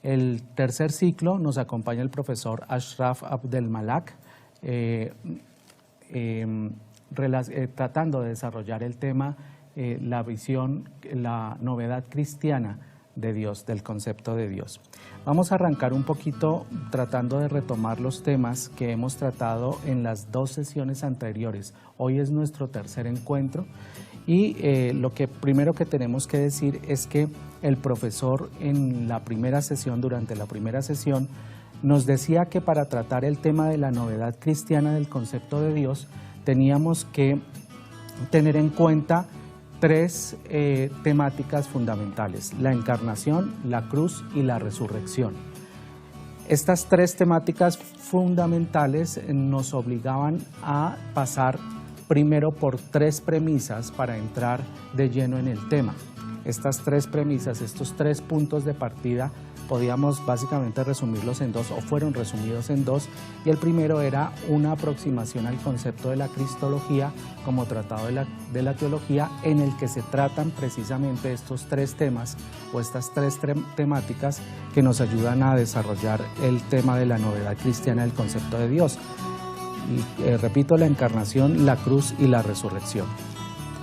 El tercer ciclo nos acompaña el profesor Ashraf Abdelmalak, tratando de desarrollar el tema, la visión, la novedad cristiana de Dios, del concepto de Dios. Vamos a arrancar un poquito tratando de retomar los temas que hemos tratado en las 2 sesiones anteriores. Hoy es nuestro tercer encuentro y lo que primero que tenemos que decir es que el profesor en la primera sesión, durante la primera sesión, nos decía que para tratar el tema de la novedad cristiana del concepto de Dios teníamos que tener en cuenta 3 temáticas fundamentales: la encarnación, la cruz y la resurrección. Estas 3 temáticas fundamentales nos obligaban a pasar primero por 3 premisas para entrar de lleno en el tema. Estas 3 premisas, estos 3 puntos de partida, podíamos básicamente resumirlos en 2, o fueron resumidos en 2, y el primero era una aproximación al concepto de la cristología como tratado de la teología, en el que se tratan precisamente estos 3 temas o estas 3 temáticas que nos ayudan a desarrollar el tema de la novedad cristiana del concepto de Dios. Y, repito, la encarnación, la cruz y la resurrección.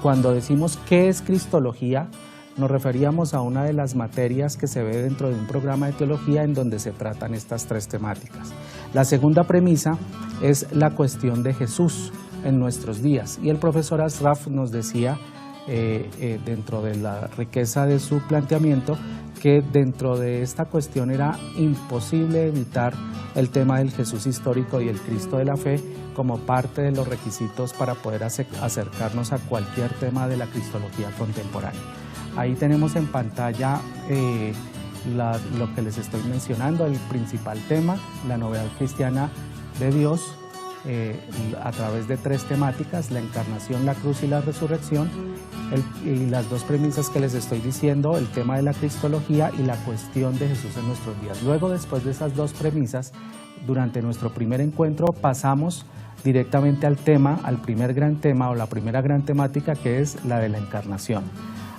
Cuando decimos ¿qué es cristología?, nos referíamos a una de las materias que se ve dentro de un programa de teología en donde se tratan estas 3 temáticas. La segunda premisa es la cuestión de Jesús en nuestros días, y el profesor Ashraf nos decía, dentro de la riqueza de su planteamiento, que dentro de esta cuestión era imposible evitar el tema del Jesús histórico y el Cristo de la fe como parte de los requisitos para poder acercarnos a cualquier tema de la cristología contemporánea. Ahí tenemos en pantalla lo que les estoy mencionando, el principal tema, la novedad cristiana de Dios, a través de 3 temáticas: la encarnación, la cruz y la resurrección, y las 2 premisas que les estoy diciendo, el tema de la cristología y la cuestión de Jesús en nuestros días. Luego, después de esas 2 premisas, durante nuestro primer encuentro pasamos directamente al tema, al primer gran tema o la primera gran temática, que es la de la encarnación.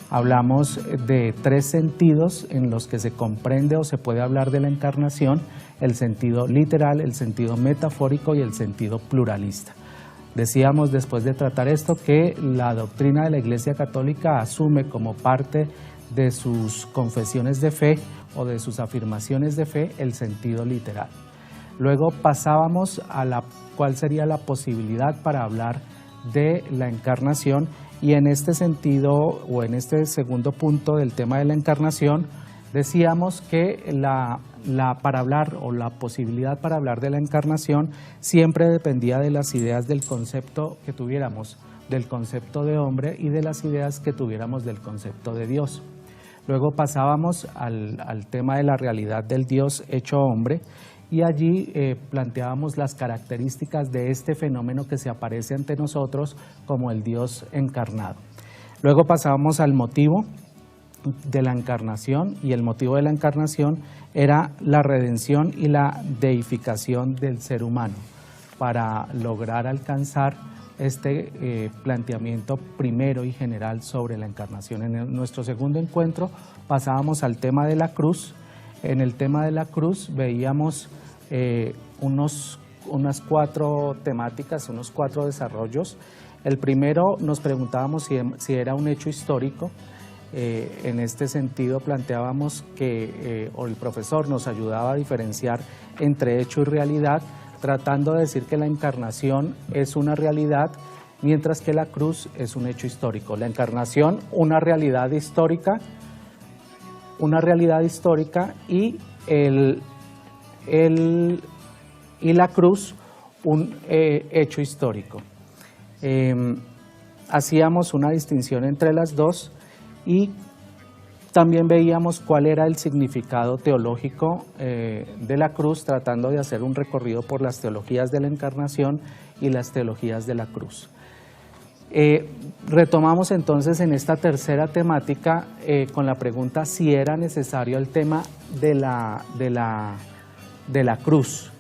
Hablamos de 3 sentidos en los que se comprende o se puede hablar de la encarnación: el sentido literal, el sentido metafórico y el sentido pluralista. Decíamos, después de tratar esto, que la doctrina de la Iglesia Católica asume como parte de sus confesiones de fe o de sus afirmaciones de fe el sentido literal. Luego pasábamos a cuál sería la posibilidad para hablar de la encarnación, y en este sentido, o en este segundo punto del tema de la encarnación, decíamos que para hablar, o la posibilidad para hablar de la encarnación, siempre dependía de las ideas del concepto que tuviéramos, del concepto de hombre, y de las ideas que tuviéramos del concepto de Dios. Luego pasábamos al tema de la realidad del Dios hecho hombre, y allí planteábamos las características de este fenómeno que se aparece ante nosotros como el Dios encarnado. Luego pasábamos al motivo de la encarnación, y el motivo de la encarnación era la redención y la deificación del ser humano, para lograr alcanzar este planteamiento primero y general sobre la encarnación. En nuestro segundo encuentro pasábamos al tema de la cruz. En el tema de la cruz veíamos unas 4 temáticas, unos 4 desarrollos. El primero, nos preguntábamos si era un hecho histórico. En este sentido planteábamos que, o el profesor nos ayudaba a diferenciar entre hecho y realidad, tratando de decir que la encarnación es una realidad, mientras que la cruz es un hecho histórico. La encarnación, una realidad histórica, y la cruz, un hecho histórico. Hacíamos una distinción entre las 2, y también veíamos cuál era el significado teológico de la cruz, tratando de hacer un recorrido por las teologías de la encarnación y las teologías de la cruz. Retomamos entonces en esta tercera temática con la pregunta si era necesario el tema de la cruz.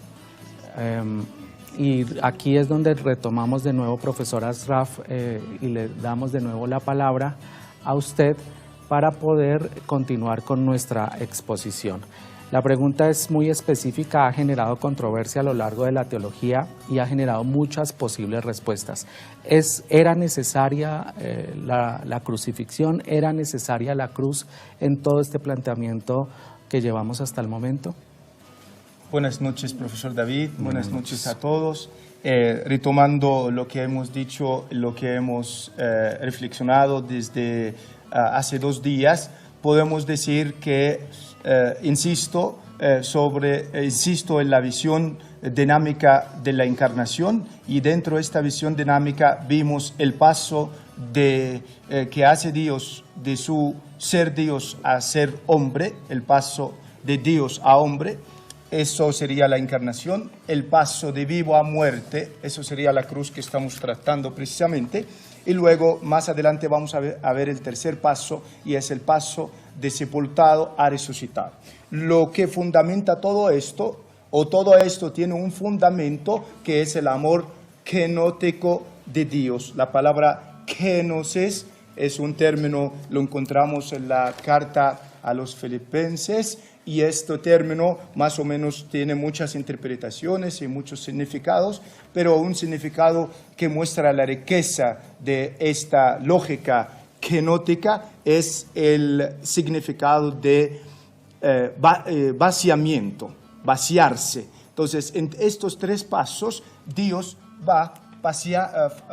Y aquí es donde retomamos de nuevo, profesor Ashraf, y le damos de nuevo la palabra a usted para poder continuar con nuestra exposición. La pregunta es muy específica, ha generado controversia a lo largo de la teología y ha generado muchas posibles respuestas. ¿Era necesaria la crucifixión? ¿Era necesaria la cruz en todo este planteamiento que llevamos hasta el momento? Buenas noches, profesor David. Buenas noches a todos. Retomando lo que hemos dicho, lo que hemos reflexionado desde hace 2 días, podemos decir que, insisto en la visión dinámica de la encarnación, y dentro de esta visión dinámica vimos el paso que hace Dios de su ser Dios a ser hombre, el paso de Dios a hombre. Eso sería la encarnación. El paso de vivo a muerte, eso sería la cruz que estamos tratando precisamente. Y luego, más adelante, vamos a ver el tercer paso, y es el paso de sepultado a resucitado. Lo que fundamenta todo esto, o todo esto tiene un fundamento, que es el amor kenótico de Dios. La palabra kenosis es un término, lo encontramos en la carta a los Filipenses, y este término más o menos tiene muchas interpretaciones y muchos significados, pero un significado que muestra la riqueza de esta lógica kenótica es el significado de vaciamiento, vaciarse. Entonces, en estos 3 pasos, Dios va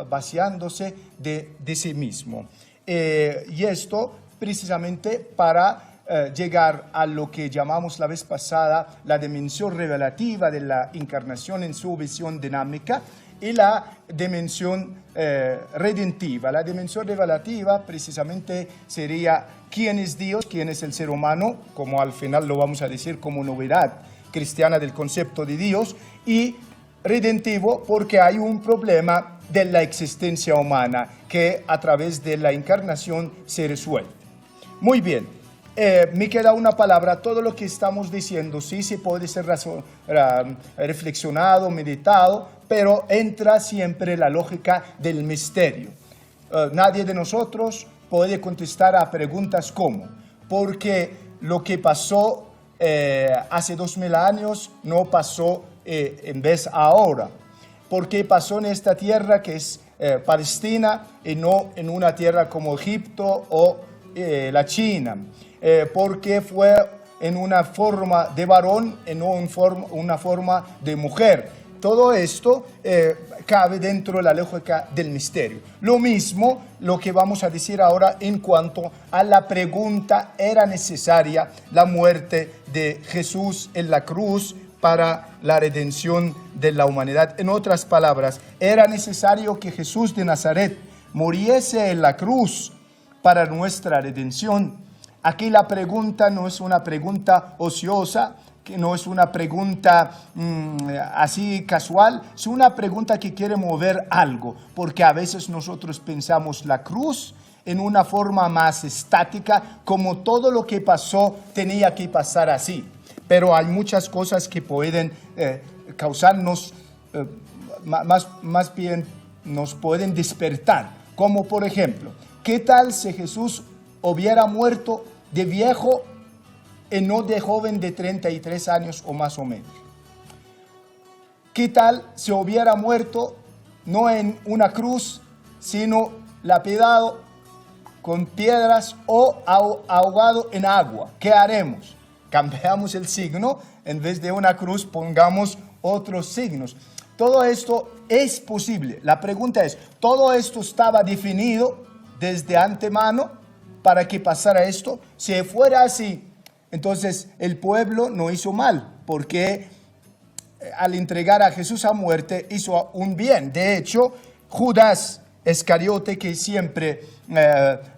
vaciándose de sí mismo. Y esto precisamente para llegar a lo que llamamos la vez pasada la dimensión revelativa de la encarnación en su visión dinámica, y la dimensión redentiva. La dimensión revelativa precisamente sería quién es Dios, quién es el ser humano, como al final lo vamos a decir como novedad cristiana del concepto de Dios, y redentivo porque hay un problema de la existencia humana que a través de la encarnación se resuelve. Muy bien. Me queda una palabra. Todo lo que estamos diciendo sí se puede ser reflexionado, meditado, pero entra siempre la lógica del misterio. Nadie de nosotros puede contestar a preguntas como, ¿por qué lo que pasó hace 2000 años no pasó en vez ahora? ¿Por qué pasó en esta tierra que es Palestina y no en una tierra como Egipto o la China? ¿Por qué fue en una forma de varón y no en una forma de mujer? Todo esto cabe dentro de la lógica del misterio. Lo mismo lo que vamos a decir ahora en cuanto a la pregunta: ¿era necesaria la muerte de Jesús en la cruz para la redención de la humanidad? En otras palabras, ¿era necesario que Jesús de Nazaret muriese en la cruz para nuestra redención? Aquí la pregunta no es una pregunta ociosa, que no es una pregunta así casual, es una pregunta que quiere mover algo, porque a veces nosotros pensamos la cruz en una forma más estática, como todo lo que pasó tenía que pasar así. Pero hay muchas cosas que pueden causarnos, más bien nos pueden despertar, como por ejemplo, ¿qué tal si Jesús hubiera muerto de viejo y no de joven de 33 años o más o menos? ¿Qué tal si hubiera muerto no en una cruz, sino lapidado con piedras o ahogado en agua? ¿Qué haremos? Cambiamos el signo, en vez de una cruz pongamos otros signos. Todo esto es posible. La pregunta es, ¿todo esto estaba definido desde antemano para que pasara esto? Si fuera así, entonces el pueblo no hizo mal, porque al entregar a Jesús a muerte hizo un bien. De hecho, Judas Iscariote, que siempre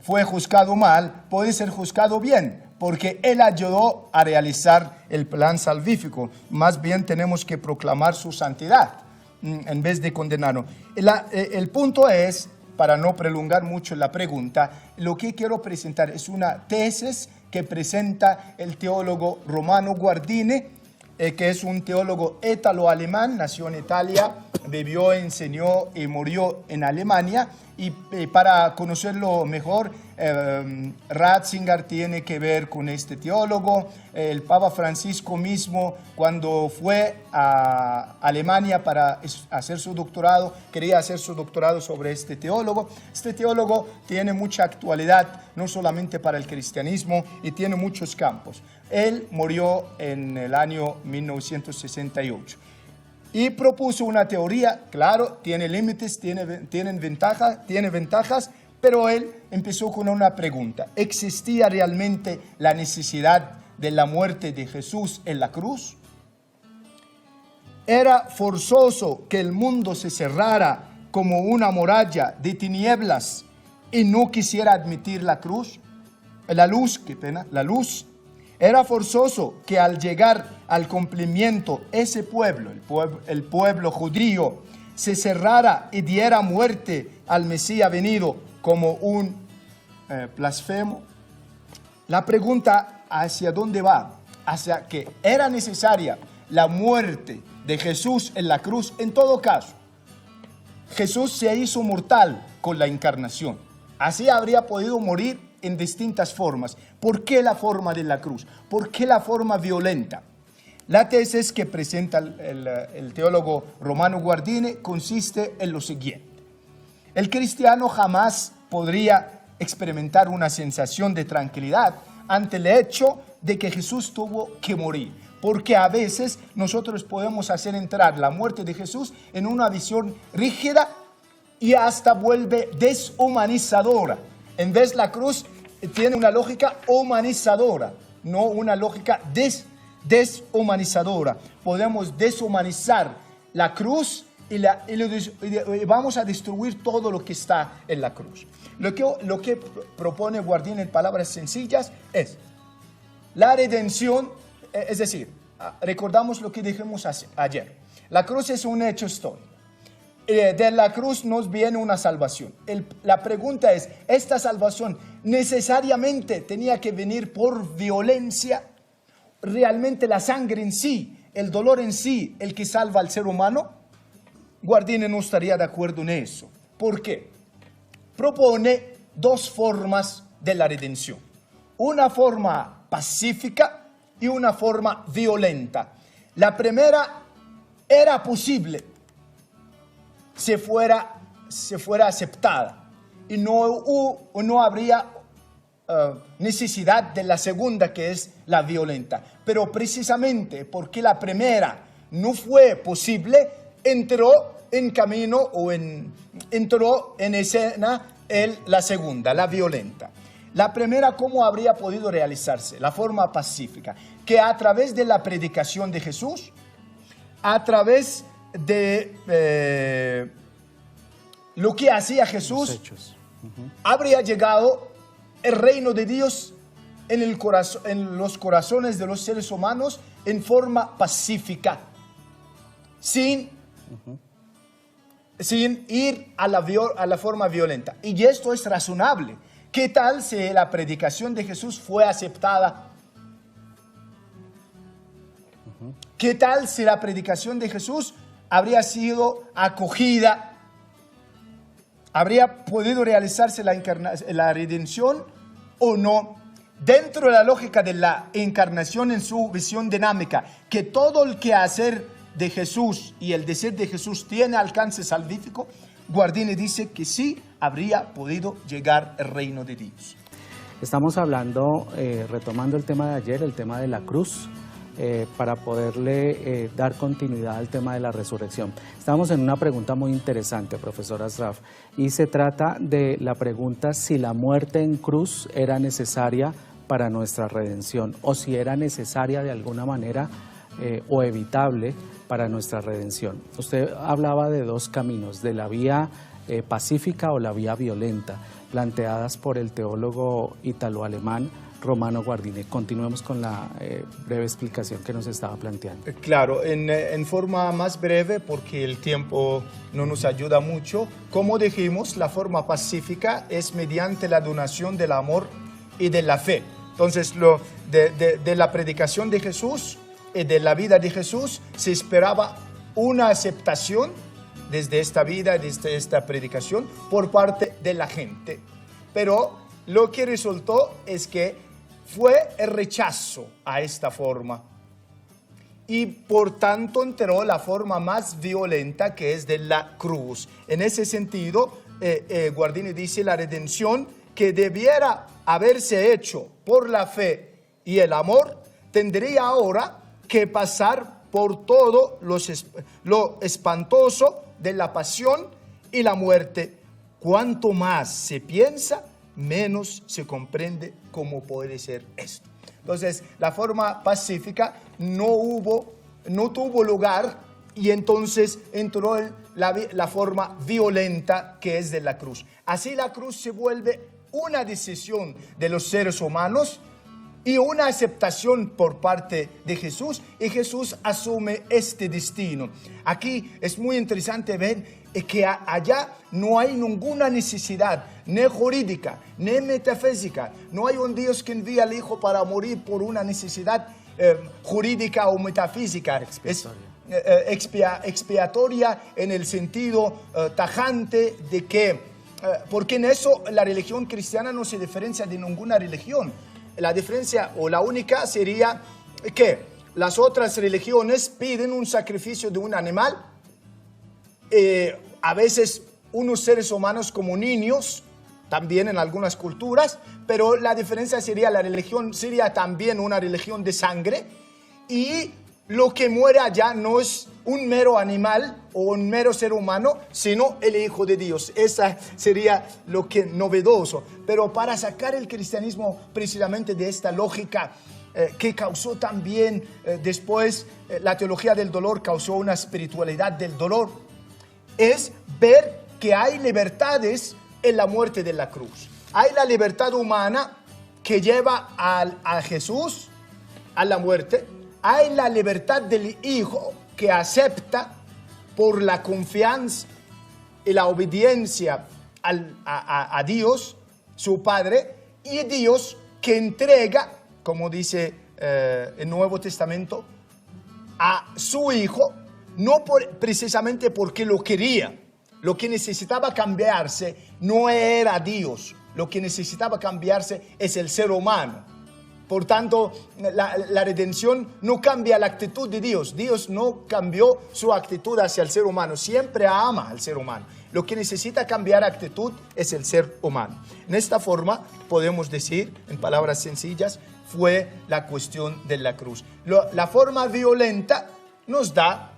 fue juzgado mal, puede ser juzgado bien, porque él ayudó a realizar el plan salvífico. Más bien tenemos que proclamar su santidad en vez de condenarlo. El punto es, para no prolongar mucho la pregunta, lo que quiero presentar es una tesis que presenta el teólogo Romano Guardini, que es un teólogo ítalo-alemán, nació en Italia vivió, enseñó y murió en Alemania. Y para conocerlo mejor, Ratzinger tiene que ver con este teólogo. El Papa Francisco mismo, cuando fue a Alemania para hacer su doctorado, quería hacer su doctorado sobre este teólogo. Este teólogo tiene mucha actualidad, no solamente para el cristianismo, y tiene muchos campos. Él murió en el año 1968. Y propuso una teoría, claro, tiene límites, tiene ventajas, pero él empezó con una pregunta. ¿Existía realmente la necesidad de la muerte de Jesús en la cruz? ¿Era forzoso que el mundo se cerrara como una muralla de tinieblas y no quisiera admitir la luz? La luz. Era forzoso que al llegar al cumplimiento ese pueblo, el pueblo judío, se cerrara y diera muerte al Mesías venido como un blasfemo. La pregunta hacia dónde va, hacia que era necesaria la muerte de Jesús en la cruz. En todo caso, Jesús se hizo mortal con la encarnación. Así habría podido morir en distintas formas. ¿Por qué la forma de la cruz? ¿Por qué la forma violenta? La tesis que presenta el teólogo Romano Guardini consiste en lo siguiente. El cristiano jamás podría experimentar una sensación de tranquilidad ante el hecho de que Jesús tuvo que morir, porque a veces nosotros podemos hacer entrar la muerte de Jesús en una visión rígida y hasta vuelve deshumanizadora. En vez la cruz tiene una lógica humanizadora, no una lógica deshumanizadora. Podemos deshumanizar la cruz y vamos a destruir todo lo que está en la cruz. Lo que propone Guardini en palabras sencillas es la redención, es decir, recordamos lo que dijimos ayer. La cruz es un hecho histórico. De la cruz nos viene una salvación. La pregunta es, ¿esta salvación necesariamente tenía que venir por violencia? ¿Realmente la sangre en sí, el dolor en sí, el que salva al ser humano? Guardini no estaría de acuerdo en eso. ¿Por qué? Propone dos formas de la redención. Una forma pacífica y una forma violenta. La primera era posible se fuera aceptada y no habría necesidad de la segunda, que es la violenta. Pero precisamente porque la primera no fue posible, entró en escena la segunda, la violenta. La primera, ¿cómo habría podido realizarse? La forma pacífica, que a través de la predicación de Jesús, a través de lo que hacía Jesús, habría llegado el reino de Dios en los corazones de los seres humanos en forma pacífica, sin ir a la forma violenta. Y esto es razonable. ¿Qué tal si la predicación de Jesús fue aceptada? ¿Qué tal si la predicación de Jesús habría sido acogida? ¿Habría podido realizarse la redención o no? Dentro de la lógica de la encarnación en su visión dinámica, que todo el quehacer de Jesús y el decir de Jesús tiene alcance salvífico, Guardini dice que sí habría podido llegar el reino de Dios. Estamos hablando, retomando el tema de ayer, el tema de la cruz, para poderle dar continuidad al tema de la resurrección. Estamos en una pregunta muy interesante, profesor Asraf, y se trata de la pregunta si la muerte en cruz era necesaria para nuestra redención o si era necesaria de alguna manera o evitable para nuestra redención. Usted hablaba de dos caminos, de la vía pacífica o la vía violenta, planteadas por el teólogo italo-alemán Romano Guardini. Continuemos con la breve explicación que nos estaba planteando. Claro, en forma más breve, porque el tiempo no nos ayuda mucho. Como dijimos, la forma pacífica es mediante la donación del amor y de la fe. Entonces, de la predicación de Jesús y de la vida de Jesús se esperaba una aceptación desde esta vida, desde esta predicación, por parte de la gente. Pero lo que resultó es que fue el rechazo a esta forma. Y por tanto entró la forma más violenta, que es de la cruz. En ese sentido, Guardini dice la redención que debiera haberse hecho por la fe y el amor, tendría ahora que pasar por todo lo espantoso de la pasión y la muerte. Cuanto más se piensa, menos se comprende cómo puede ser esto. Entonces, la forma pacífica no tuvo lugar, y entonces entró la forma violenta, que es de la cruz. Así la cruz se vuelve una decisión de los seres humanos y una aceptación por parte de Jesús, y Jesús asume este destino. Aquí es muy interesante ver que allá no hay ninguna necesidad, ni jurídica, ni metafísica. No hay un Dios que envía al Hijo para morir por una necesidad jurídica o metafísica. Expiatoria en el sentido tajante de que, porque en eso la religión cristiana no se diferencia de ninguna religión. La diferencia, o la única, sería que las otras religiones piden un sacrificio de un animal, a veces unos seres humanos como niños, también en algunas culturas, pero la diferencia sería, la religión sería también una religión de sangre, y lo que muere allá no es un mero animal o un mero ser humano, sino el Hijo de Dios. Esa sería lo que novedoso. Pero para sacar el cristianismo precisamente de esta lógica que causó también después la teología del dolor, causó una espiritualidad del dolor, es ver que hay libertades en la muerte de la cruz. Hay la libertad humana que lleva a Jesús a la muerte. Hay la libertad del Hijo que acepta por la confianza y la obediencia a Dios, su Padre, y Dios que entrega, como dice el Nuevo Testamento, a su Hijo, no precisamente porque lo quería. Lo que necesitaba cambiarse no era Dios, lo que necesitaba cambiarse es el ser humano. Por tanto, la redención no cambia la actitud de Dios. Dios no cambió su actitud hacia el ser humano. Siempre ama al ser humano. Lo que necesita cambiar actitud es el ser humano. En esta forma, podemos decir, en palabras sencillas, fue la cuestión de la cruz. La forma violenta nos da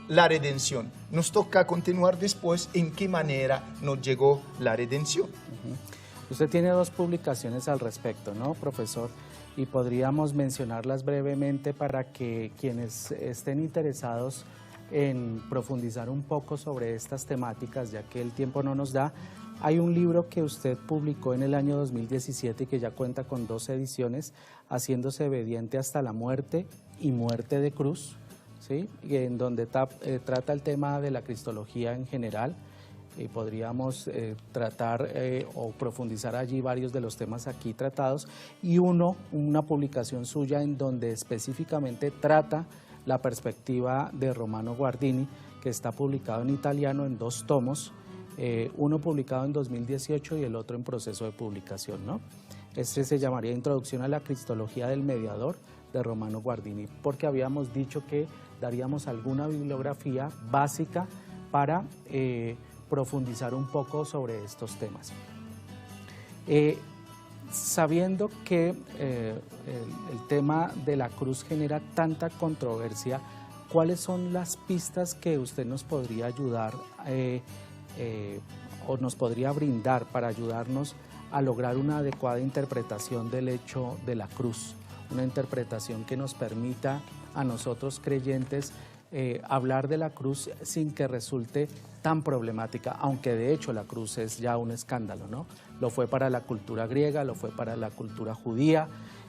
la redención. Nos toca continuar después en qué manera nos llegó la redención. Usted tiene 2 publicaciones al respecto, ¿no, profesor? Y podríamos mencionarlas brevemente para que quienes estén interesados en profundizar un poco sobre estas temáticas, ya que el tiempo no nos da. Hay un libro que usted publicó en el año 2017 y que ya cuenta con 2 ediciones, Haciéndose obediente hasta la muerte y Muerte de cruz, ¿sí? En donde trata el tema de la cristología en general. Podríamos tratar o profundizar allí varios de los temas aquí tratados, y una publicación suya en donde específicamente trata la perspectiva de Romano Guardini, que está publicado en italiano en 2 tomos, uno publicado en 2018 y el otro en proceso de publicación, ¿no? Este se llamaría Introducción a la Cristología del Mediador, de Romano Guardini, porque habíamos dicho que daríamos alguna bibliografía básica para profundizar un poco sobre estos temas. Sabiendo que el tema de la cruz genera tanta controversia, ¿cuáles son las pistas que usted nos podría ayudar o nos podría brindar para ayudarnos a lograr una adecuada interpretación del hecho de la cruz? Una interpretación que nos permita a nosotros creyentes hablar de la cruz sin que resulte tan problemática, aunque de hecho la cruz es ya un escándalo, ¿no? Lo fue para la cultura griega, lo fue para la cultura judía,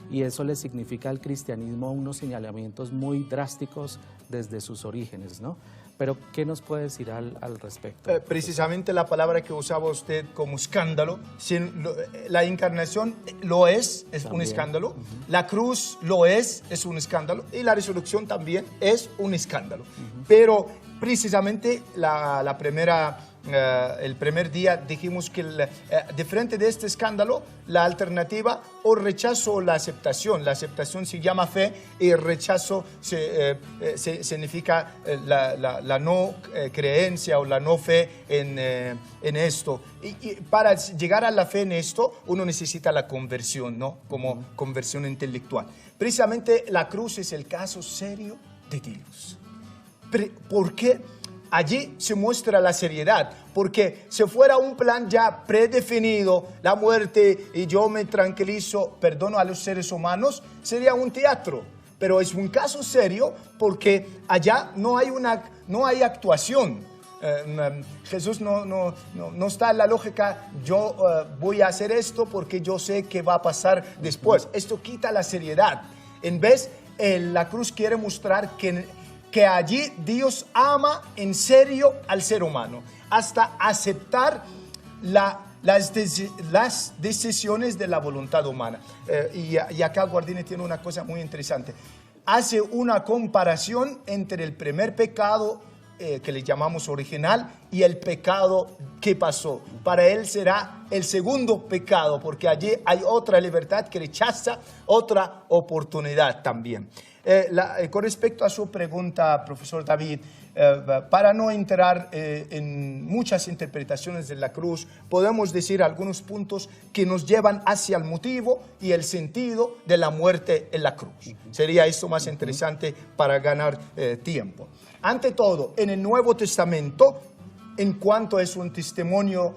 y eso le significa al cristianismo unos señalamientos muy drásticos desde sus orígenes, ¿no? Pero, ¿qué nos puede decir al respecto? Precisamente la palabra que usaba usted como escándalo, la encarnación lo es un escándalo, la cruz lo es un escándalo, y la resurrección también es un escándalo. Pero precisamente el primer día dijimos que de frente de este escándalo, la alternativa o rechazo o la aceptación. La aceptación se llama fe y el rechazo significa la no creencia o la no fe en esto. Y para llegar a la fe en esto, uno necesita la conversión, ¿no? Como conversión intelectual. Precisamente la cruz es el caso serio de Dios. ¿Por qué? Allí se muestra la seriedad, porque si fuera un plan ya predefinido, la muerte y yo me tranquilizo, perdono a los seres humanos, sería un teatro. Pero es un caso serio porque allá no hay actuación. Jesús no está en la lógica, yo voy a hacer esto porque yo sé que va a pasar después. Esto quita la seriedad. En vez, la cruz quiere mostrar que allí Dios ama en serio al ser humano, hasta aceptar las decisiones de la voluntad humana. Y acá Guardini tiene una cosa muy interesante. Hace una comparación entre el primer pecado, que le llamamos original, y el pecado que pasó. Para él será el segundo pecado, porque allí hay otra libertad que rechaza otra oportunidad también. Con respecto a su pregunta, profesor David, para no entrar en muchas interpretaciones de la cruz, podemos decir algunos puntos que nos llevan hacia el motivo y el sentido de la muerte en la cruz. Sería esto más interesante para ganar tiempo. Ante todo, en el Nuevo Testamento, en cuanto es un testimonio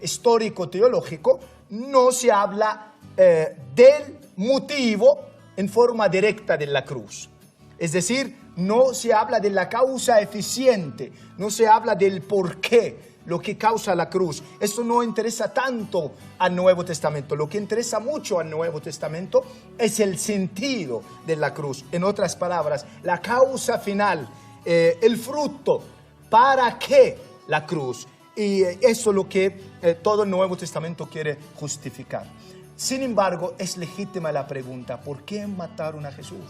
histórico-teológico, no se habla del motivo en forma directa de la cruz. Es decir, no se habla de la causa eficiente, no se habla del por qué, lo que causa la cruz. Esto no interesa tanto al Nuevo Testamento. Lo que interesa mucho al Nuevo Testamento es el sentido de la cruz. En otras palabras, la causa final, el fruto, ¿para qué la cruz? Y eso es lo que todo el Nuevo Testamento quiere justificar. Sin embargo, es legítima la pregunta, ¿por qué mataron a Jesús?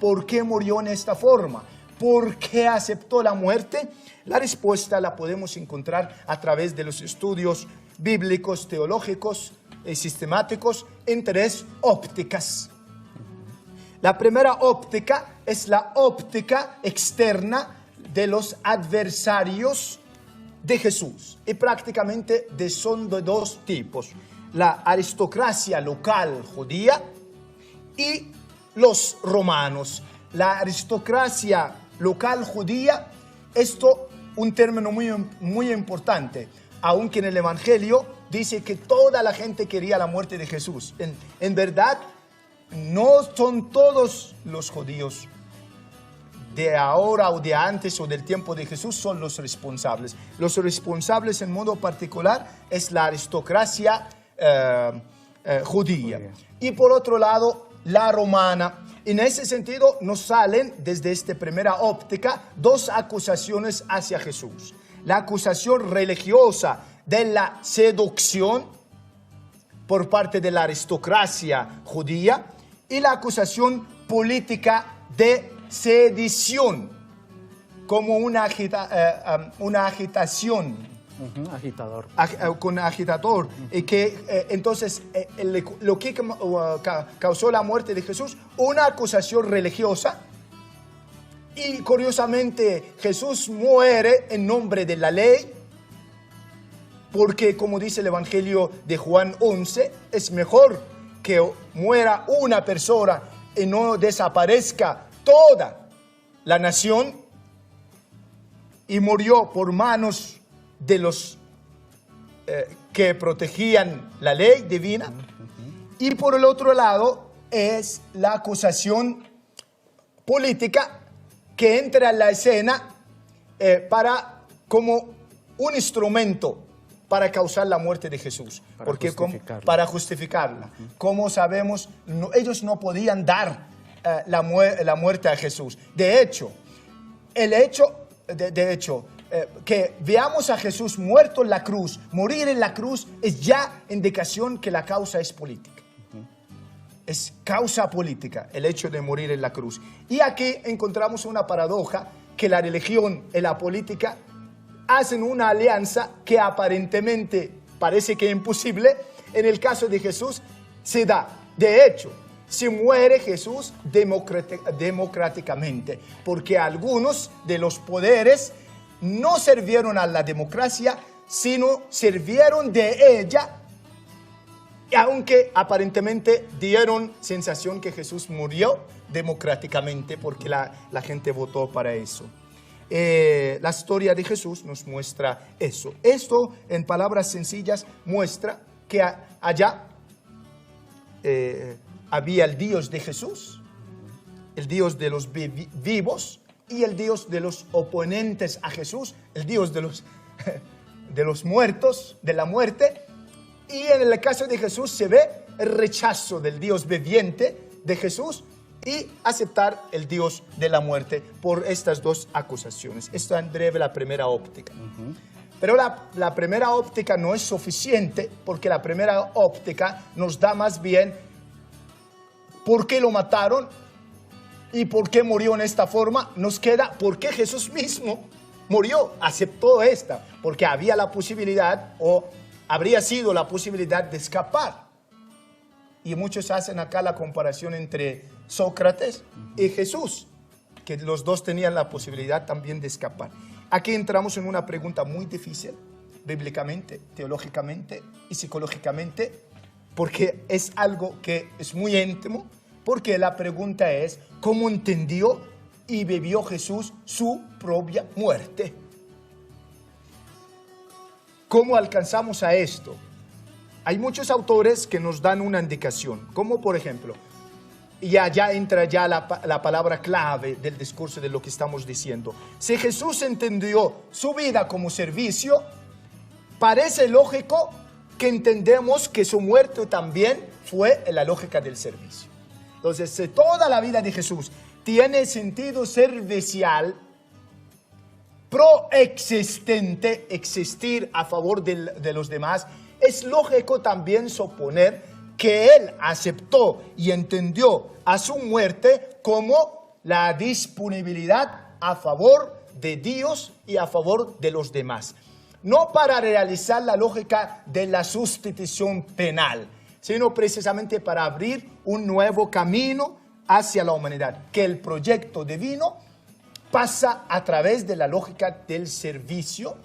¿Por qué murió en esta forma? ¿Por qué aceptó la muerte? La respuesta la podemos encontrar a través de los estudios bíblicos, teológicos y sistemáticos en tres ópticas. La primera óptica es la óptica externa de los adversarios de Jesús. Y prácticamente son de dos tipos: la aristocracia local judía y los romanos. La aristocracia local judía, esto un término muy importante, aunque en el Evangelio dice que toda la gente quería la muerte de Jesús. En verdad, no son todos los judíos de ahora o de antes o del tiempo de Jesús son los responsables. Los responsables en modo particular es la aristocracia judía. Y por otro lado, la romana. En ese sentido, nos salen desde esta primera óptica dos acusaciones hacia Jesús. La acusación religiosa de la seducción por parte de la aristocracia judía y la acusación política de sedición como una agitación. Agitador. Con agitador. Entonces, lo que causó la muerte de Jesús, una acusación religiosa. Y curiosamente, Jesús muere en nombre de la ley, porque como dice el Evangelio de Juan 11, es mejor que muera una persona y no desaparezca toda la nación. Y murió por manos de los que protegían la ley divina. Y por el otro lado es la acusación política que entra en la escena como un instrumento para causar la muerte de Jesús, para justificarla. Como sabemos, ellos no podían dar la muerte a Jesús. De hecho, que veamos a Jesús muerto en la cruz, morir en la cruz, es ya indicación que la causa es política. Es causa política el hecho de morir en la cruz. Y aquí encontramos una paradoja que la religión y la política hacen una alianza que aparentemente parece que es imposible. En el caso de Jesús se da. De hecho, se muere Jesús democráticamente, porque algunos de los poderes no sirvieron a la democracia, sino sirvieron de ella, aunque aparentemente dieron sensación que Jesús murió democráticamente porque la gente votó para eso. La historia de Jesús nos muestra eso. Esto, en palabras sencillas, muestra que allá había el Dios de Jesús, el Dios de los vivos y el Dios de los oponentes a Jesús, el Dios de los muertos, de la muerte. Y en el caso de Jesús se ve el rechazo del Dios viviente de Jesús y aceptar el Dios de la muerte por estas dos acusaciones. Esto en breve la primera óptica. Pero la primera óptica no es suficiente, porque la primera óptica nos da más bien por qué lo mataron y por qué murió en esta forma. Nos queda por qué Jesús mismo murió, aceptó esta, porque había la posibilidad o habría sido la posibilidad de escapar. Y muchos hacen acá la comparación entre Sócrates y Jesús, que los dos tenían la posibilidad también de escapar. Aquí entramos en una pregunta muy difícil, bíblicamente, teológicamente y psicológicamente, porque es algo que es muy íntimo, porque la pregunta es, ¿cómo entendió y vivió Jesús su propia muerte? ¿Cómo alcanzamos a esto? Hay muchos autores que nos dan una indicación, como por ejemplo, y allá entra ya la palabra clave del discurso de lo que estamos diciendo. Si Jesús entendió su vida como servicio, parece lógico que entendemos que su muerte también fue en la lógica del servicio. Entonces, si toda la vida de Jesús tiene sentido servicial, proexistente, existir a favor de los demás, es lógico también suponer que Él aceptó y entendió a su muerte como la disponibilidad a favor de Dios y a favor de los demás. No para realizar la lógica de la sustitución penal, sino precisamente para abrir un nuevo camino hacia la humanidad, que el proyecto divino pasa a través de la lógica del servicio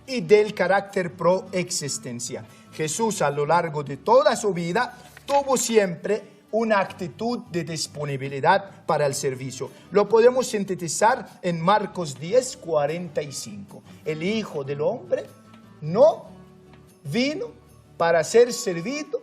y del carácter proexistencia. Jesús a lo largo de toda su vida tuvo siempre una actitud de disponibilidad para el servicio. Lo podemos sintetizar en Marcos 10, 45. El Hijo del Hombre no vino para ser servido,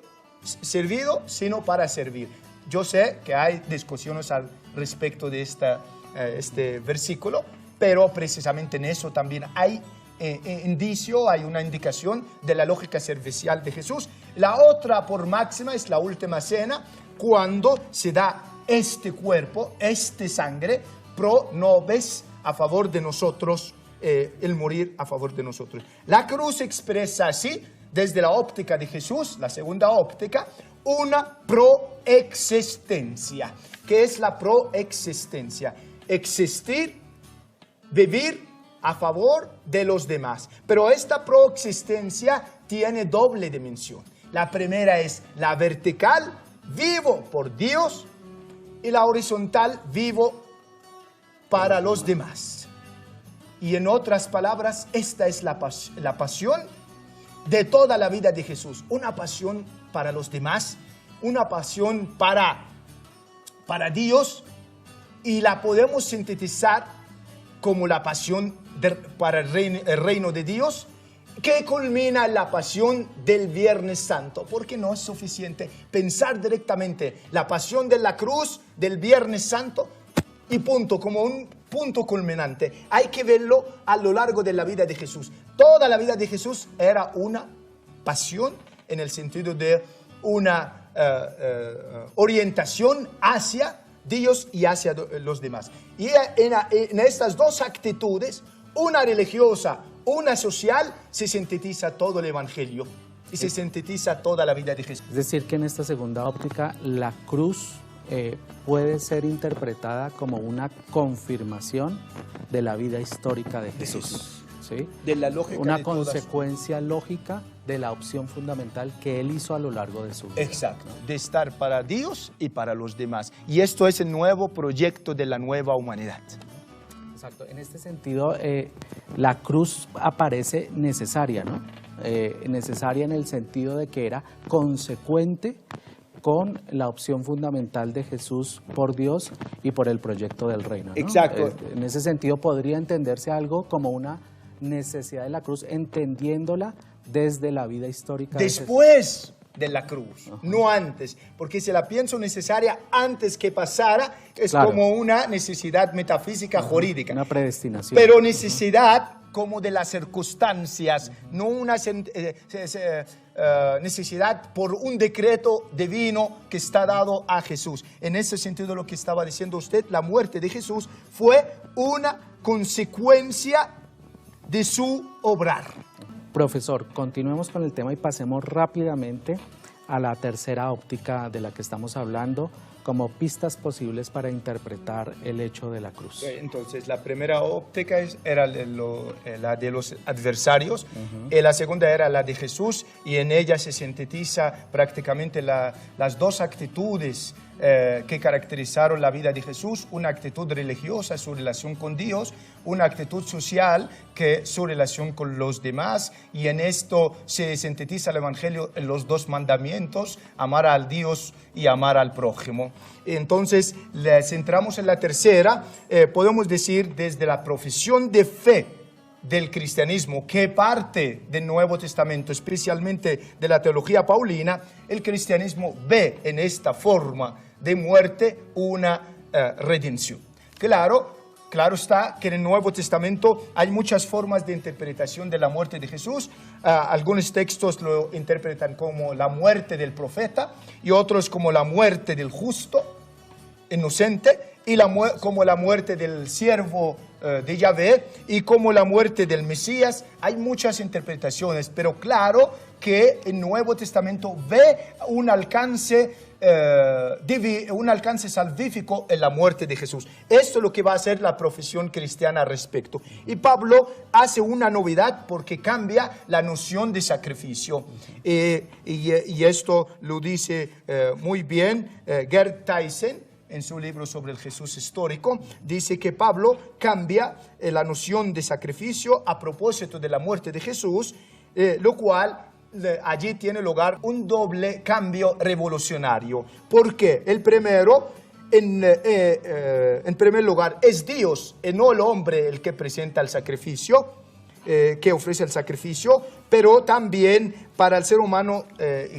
sino para servir. Yo sé que hay discusiones al respecto de este versículo, pero precisamente en eso también hay hay una indicación de la lógica servicial de Jesús. La otra por máxima es la última cena, cuando se da este cuerpo, este sangre, pro nobis, a favor de nosotros, el morir a favor de nosotros. La cruz expresa así, desde la óptica de Jesús, la segunda óptica, una proexistencia. ¿Qué es la proexistencia? Existir, vivir a favor de los demás. Pero esta proexistencia tiene doble dimensión. La primera es la vertical, vivo por Dios, y la horizontal, vivo para los demás. Y en otras palabras, esta es la pasión de toda la vida de Jesús. Una pasión para los demás, una pasión para Dios, y la podemos sintetizar como la pasión para el reino de Dios, que culmina en la pasión del Viernes Santo, porque no es suficiente pensar directamente la pasión de la cruz del Viernes Santo y punto, como un punto culminante. Hay que verlo a lo largo de la vida de Jesús. Toda la vida de Jesús era una pasión en el sentido de una orientación hacia Dios y hacia los demás. Y en estas dos actitudes, una religiosa, una social, se sintetiza todo el Evangelio y se sintetiza toda la vida de Jesús. Es decir, que en esta segunda óptica, la cruz puede ser interpretada como una confirmación de la vida histórica de Jesús. ¿Sí? De la lógica una de todas. consecuencia lógica de la opción fundamental que él hizo a lo largo de su vida. Exacto, de estar para Dios y para los demás. Y esto es el nuevo proyecto de la nueva humanidad. Exacto, en este sentido la cruz aparece necesaria, ¿no? Necesaria en el sentido de que era consecuente con la opción fundamental de Jesús por Dios y por el proyecto del reino, ¿no? Exacto. En ese sentido podría entenderse algo como una necesidad de la cruz, entendiéndola desde la vida histórica después de la cruz, no antes, porque si la pienso necesaria antes que pasara, es claro, como una necesidad metafísica jurídica. Una predestinación. Pero necesidad como de las circunstancias, no una necesidad por un decreto divino que está dado a Jesús. En ese sentido, lo que estaba diciendo usted, la muerte de Jesús fue una consecuencia de su obrar. Profesor, continuemos con el tema y pasemos rápidamente a la tercera óptica de la que estamos hablando, como pistas posibles para interpretar el hecho de la cruz. Entonces, la primera óptica era la de los adversarios, y la segunda era la de Jesús, y en ella se sintetiza prácticamente las dos actitudes que caracterizaron la vida de Jesús: una actitud religiosa, su relación con Dios; una actitud social, que su relación con los demás. Y en esto se sintetiza el Evangelio en los dos mandamientos: amar al Dios y amar al prójimo. Entonces, centramos en la tercera. Podemos decir, desde la profesión de fe del cristianismo, que parte del Nuevo Testamento, especialmente de la teología paulina, el cristianismo ve en esta forma de muerte una redención. Claro está que en el Nuevo Testamento hay muchas formas de interpretación de la muerte de Jesús. Algunos textos lo interpretan como la muerte del profeta, y otros como la muerte del justo, inocente, y como la muerte del siervo de Yahvé, y como la muerte del Mesías. Hay muchas interpretaciones, pero claro que el Nuevo Testamento ve un alcance salvífico en la muerte de Jesús. Esto es lo que va a hacer la profesión cristiana al respecto. Y Pablo hace una novedad, porque cambia la noción de sacrificio. Y esto lo dice muy bien Gerd Theissen en su libro sobre el Jesús histórico. Dice que Pablo cambia la noción de sacrificio a propósito de la muerte de Jesús, lo cual allí tiene lugar un doble cambio revolucionario. Porque el primero, en primer lugar, es Dios y no el hombre el que presenta el sacrificio, que ofrece el sacrificio, pero también para el ser humano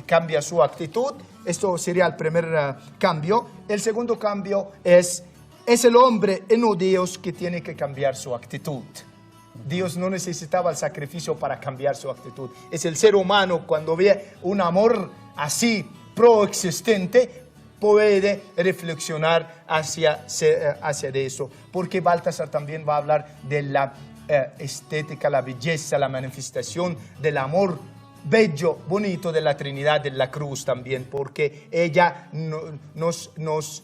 cambia su actitud. Esto sería el primer cambio. El segundo cambio es el hombre y no Dios que tiene que cambiar su actitud. Dios no necesitaba el sacrificio para cambiar su actitud. Es el ser humano, cuando ve un amor así proexistente, puede reflexionar hacia de eso. Porque Baltasar también va a hablar de la estética, la belleza, la manifestación del amor bello, bonito de la Trinidad en la cruz también, porque ella nos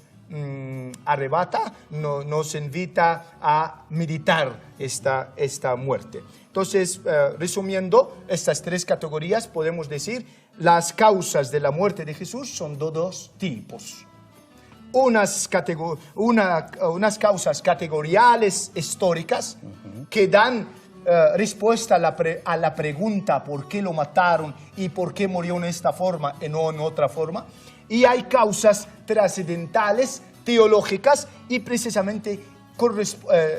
arrebata, nos invita a meditar esta muerte. Entonces, resumiendo estas tres categorías, podemos decir: las causas de la muerte de Jesús son de dos tipos. Unas causas categoriales históricas que dan respuesta a la pregunta por qué lo mataron y por qué murió en esta forma y no en otra forma. Y hay causas trascendentales, teológicas, y precisamente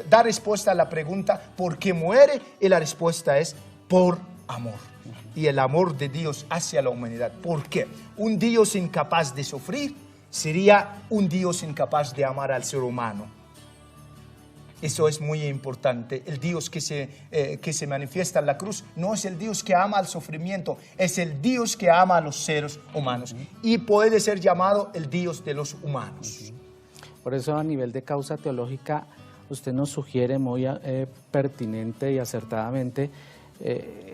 da respuesta a la pregunta ¿por qué muere? Y la respuesta es por amor. Y el amor de Dios hacia la humanidad. ¿Por qué? Un Dios incapaz de sufrir sería un Dios incapaz de amar al ser humano. Eso es muy importante. El Dios que se manifiesta en la cruz no es el Dios que ama al sufrimiento, es el Dios que ama a los seres humanos, y puede ser llamado el Dios de los humanos. Por eso, a nivel de causa teológica, usted nos sugiere muy pertinente y acertadamente,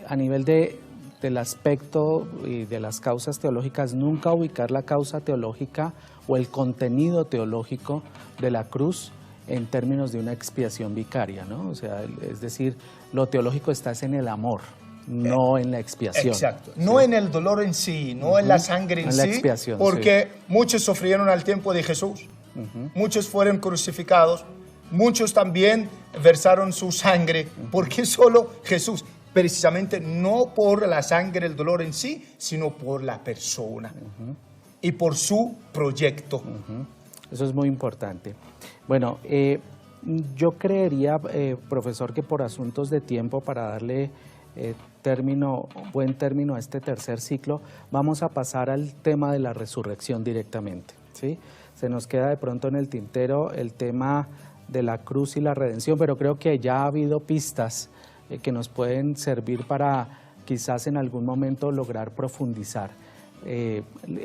a nivel de del aspecto y de las causas teológicas, nunca ubicar la causa teológica o el contenido teológico de la cruz en términos de una expiación vicaria, ¿no? O sea, es decir, lo teológico está en el amor, no en la expiación. Exacto, no en el dolor en sí, no en la sangre en En sí, la expiación, porque muchos sufrieron al tiempo de Jesús, muchos fueron crucificados, muchos también versaron su sangre, porque solo Jesús, precisamente no por la sangre, el dolor en sí, sino por la persona y por su proyecto. Eso es muy importante. Bueno, yo creería, profesor, que por asuntos de tiempo, para darle buen término a este tercer ciclo, vamos a pasar al tema de la resurrección directamente, ¿sí? Se nos queda de pronto en el tintero el tema de la cruz y la redención, pero creo que ya ha habido pistas que nos pueden servir para quizás en algún momento lograr profundizar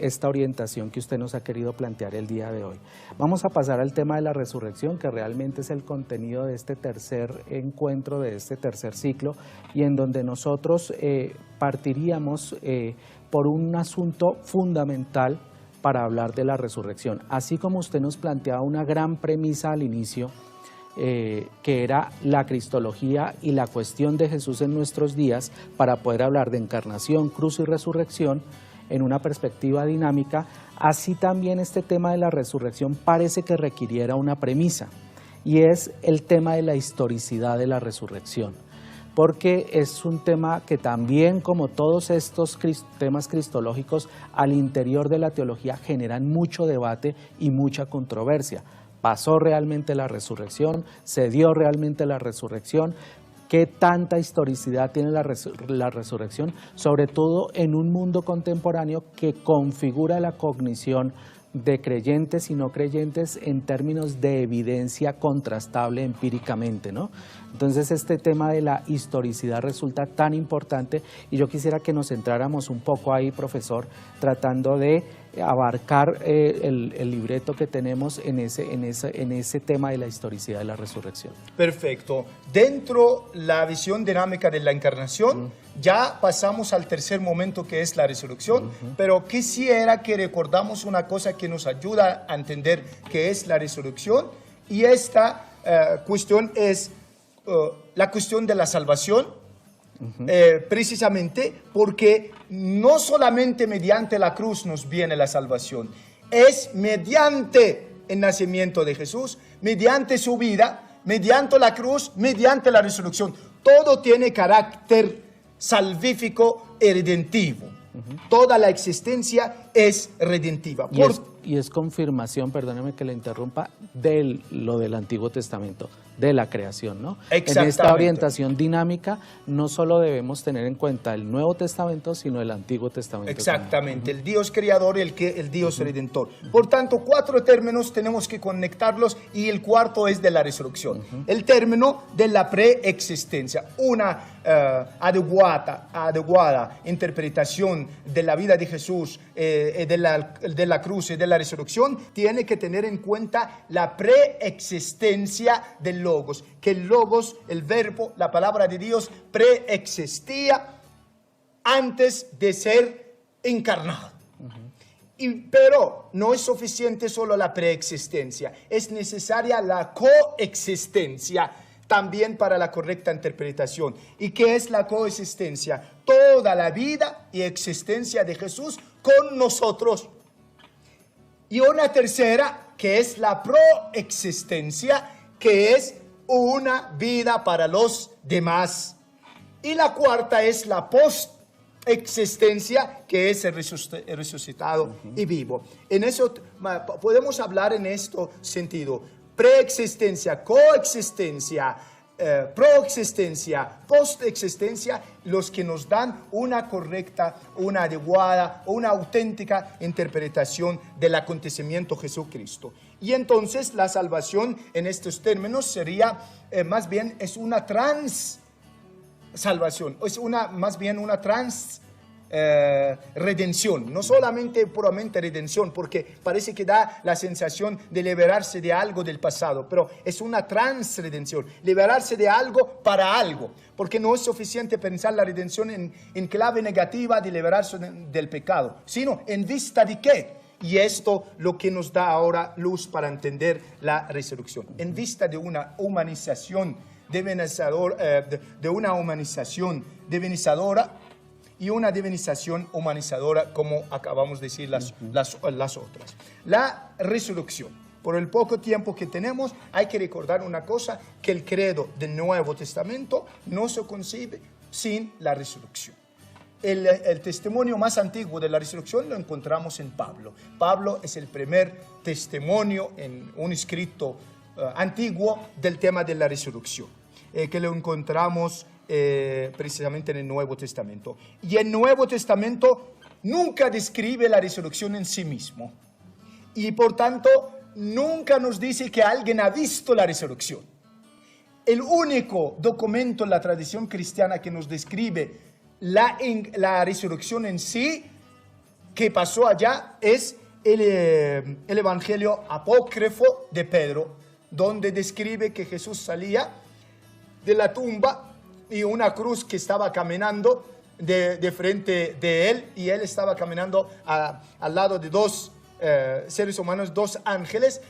esta orientación que usted nos ha querido plantear el día de hoy. Vamos a pasar al tema de la resurrección, que realmente es el contenido de este tercer encuentro, de este tercer ciclo, y en donde nosotros partiríamos por un asunto fundamental para hablar de la resurrección. Así como usted nos planteaba una gran premisa al inicio, que era la cristología y la cuestión de Jesús en nuestros días, para poder hablar de encarnación, cruz y resurrección en una perspectiva dinámica, así también este tema de la resurrección parece que requiriera una premisa, y es el tema de la historicidad de la resurrección, porque es un tema que también, como todos estos temas cristológicos, al interior de la teología generan mucho debate y mucha controversia. ¿Pasó realmente la resurrección? ¿Se dio realmente la resurrección? ¿Qué tanta historicidad tiene la resurrección? Sobre todo en un mundo contemporáneo que configura la cognición de creyentes y no creyentes en términos de evidencia contrastable empíricamente, ¿no? Entonces este tema de la historicidad resulta tan importante, y yo quisiera que nos centráramos un poco ahí, profesor, tratando de abarcar el libreto que tenemos en ese tema de la historicidad de la resurrección. Perfecto. Dentro de la visión dinámica de la encarnación, ya pasamos al tercer momento, que es la resurrección, pero quisiera que recordamos una cosa que nos ayuda a entender qué es la resurrección, y esta cuestión es la cuestión de la salvación, precisamente porque no solamente mediante la cruz nos viene la salvación, es mediante el nacimiento de Jesús, mediante su vida, mediante la cruz, mediante la resurrección. Todo tiene carácter salvífico y redentivo. Toda la existencia es redentiva. Y es confirmación, perdóneme que le interrumpa, de lo del Antiguo Testamento, de la creación, ¿no? En esta orientación dinámica no solo debemos tener en cuenta el Nuevo Testamento, sino el Antiguo Testamento. Exactamente, el Dios creador y el Dios redentor. Por tanto, 4 términos tenemos que conectarlos, y el cuarto es de la resurrección. El término de la preexistencia, una adecuada interpretación de la vida de Jesús, de la cruz y de la resurrección, tiene que tener en cuenta la preexistencia del Logos, que el Logos, el verbo, la palabra de Dios, preexistía antes de ser encarnado. Pero no es suficiente solo la preexistencia, es necesaria la coexistencia también para la correcta interpretación. ¿Y qué es la coexistencia? Toda la vida y existencia de Jesús con nosotros. Y una tercera, que es la proexistencia, que es una vida para los demás. Y la cuarta es la postexistencia, que es el resucitado y vivo. En eso podemos hablar en este sentido: preexistencia, coexistencia, proexistencia, postexistencia, los que nos dan una correcta, una adecuada, una auténtica interpretación del acontecimiento Jesucristo. Y entonces la salvación en estos términos sería más bien es una salvación, es más bien una redención, no solamente puramente redención, porque parece que da la sensación de liberarse de algo del pasado, pero es una transredención, liberarse de algo para algo, porque no es suficiente pensar la redención en clave negativa de liberarse del pecado, sino en vista de qué. Y esto lo que nos da ahora luz para entender la resurrección, en vista de una humanización de una humanización divinizadora y una divinización humanizadora, como acabamos de decir las otras. La resurrección. Por el poco tiempo que tenemos, hay que recordar una cosa, que el credo del Nuevo Testamento no se concibe sin la resurrección. El testimonio más antiguo de la resurrección lo encontramos en Pablo. Pablo es el primer testimonio en un escrito antiguo del tema de la resurrección, que lo encontramos precisamente en el Nuevo Testamento. Y el Nuevo Testamento nunca describe la resurrección en sí mismo. Y por tanto, nunca nos dice que alguien ha visto la resurrección. El único documento en la tradición cristiana que nos describe la resurrección en sí, que pasó allá, es el Evangelio apócrifo de Pedro, donde describe que Jesús salía de la tumba y una cruz que estaba caminando de frente de él, y él estaba caminando al lado de dos seres humanos, dos ángeles,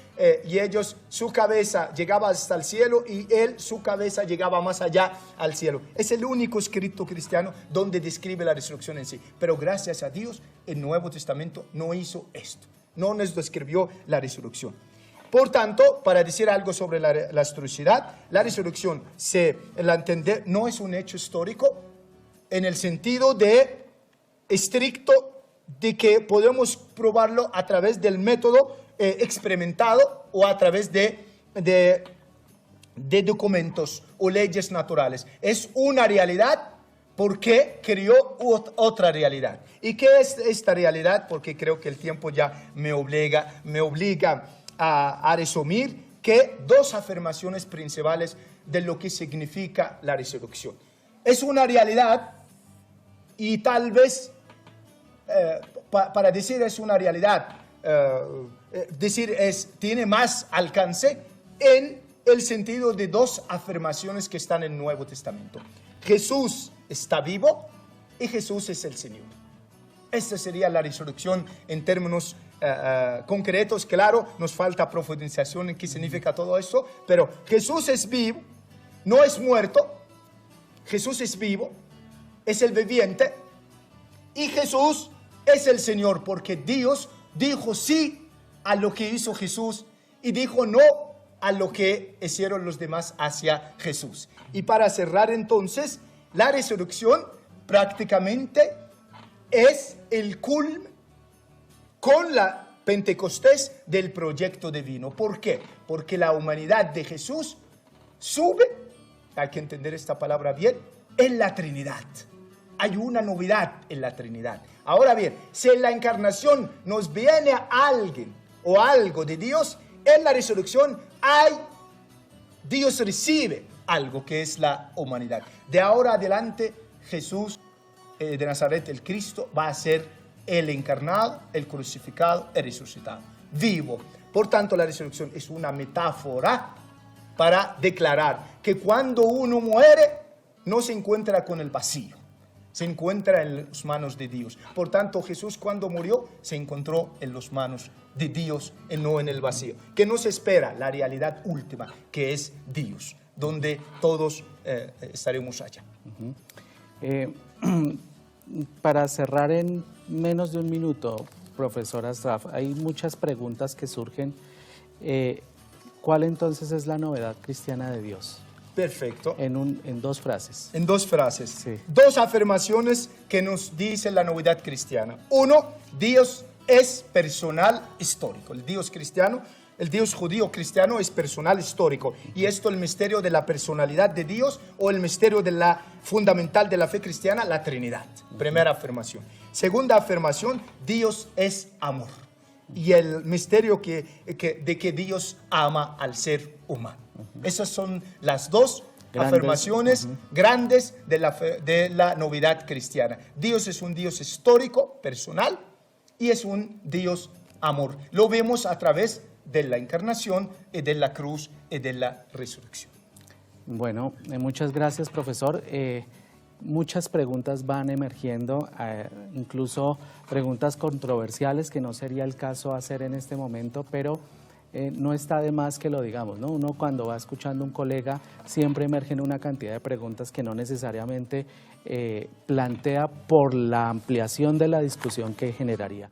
y ellos, su cabeza llegaba hasta el cielo y él, su cabeza llegaba más allá al cielo. Es el único escrito cristiano donde describe la resurrección en sí, pero gracias a Dios el Nuevo Testamento no hizo esto, no nos describió la resurrección. Por tanto, para decir algo sobre la historicidad, la resurrección, la entender, no es un hecho histórico en el sentido de estricto de que podemos probarlo a través del método experimentado o a través de documentos o leyes naturales. Es una realidad porque creó otra realidad. ¿Y qué es esta realidad? Porque creo que el tiempo ya me obliga a resumir que dos afirmaciones principales de lo que significa la resurrección. Es una realidad y tal vez, para decir es una realidad, tiene más alcance en el sentido de dos afirmaciones que están en el Nuevo Testamento. Jesús está vivo y Jesús es el Señor. Esta sería la resurrección en términos concretos. Claro, nos falta profundización en qué significa todo eso, pero Jesús es vivo, no es muerto. Jesús es vivo, es el viviente, y Jesús es el Señor, porque Dios dijo sí a lo que hizo Jesús y dijo no a lo que hicieron los demás hacia Jesús. Y para cerrar entonces, la resurrección prácticamente es el culmen con la Pentecostés del proyecto divino. ¿Por qué? Porque la humanidad de Jesús sube, hay que entender esta palabra bien, en la Trinidad. Hay una novedad en la Trinidad. Ahora bien, si en la encarnación nos viene alguien o algo de Dios, en la resurrección Dios recibe algo que es la humanidad. De ahora adelante, Jesús de Nazaret, el Cristo, va a ser el encarnado, el crucificado, el resucitado, vivo. Por tanto, la resurrección es una metáfora para declarar que cuando uno muere, no se encuentra con el vacío, se encuentra en las manos de Dios. Por tanto, Jesús cuando murió, se encontró en las manos de Dios y no en el vacío. Que nos espera la realidad última, que es Dios, donde todos estaremos allá. Para cerrar en menos de un minuto, profesor Asraf, hay muchas preguntas que surgen. ¿Cuál entonces es la novedad cristiana de Dios? Perfecto. En dos frases. En dos frases. Sí. Dos afirmaciones que nos dice la novedad cristiana. Uno, Dios es personal histórico. El Dios cristiano, el Dios judío cristiano es personal histórico. Y esto es el misterio de la personalidad de Dios o el misterio de la fundamental de la fe cristiana, la Trinidad. Primera afirmación. Segunda afirmación, Dios es amor. Y el misterio de que Dios ama al ser humano. Esas son las dos afirmaciones grandes de la novedad cristiana. Dios es un Dios histórico, personal, y es un Dios amor. Lo vemos a través de la encarnación y de la cruz y de la resurrección. Bueno, muchas gracias, profesor. Muchas preguntas van emergiendo, incluso preguntas controversiales que no sería el caso hacer en este momento, pero no está de más que lo digamos, ¿no? Uno cuando va escuchando a un colega siempre emergen una cantidad de preguntas que no necesariamente plantea por la ampliación de la discusión que generaría.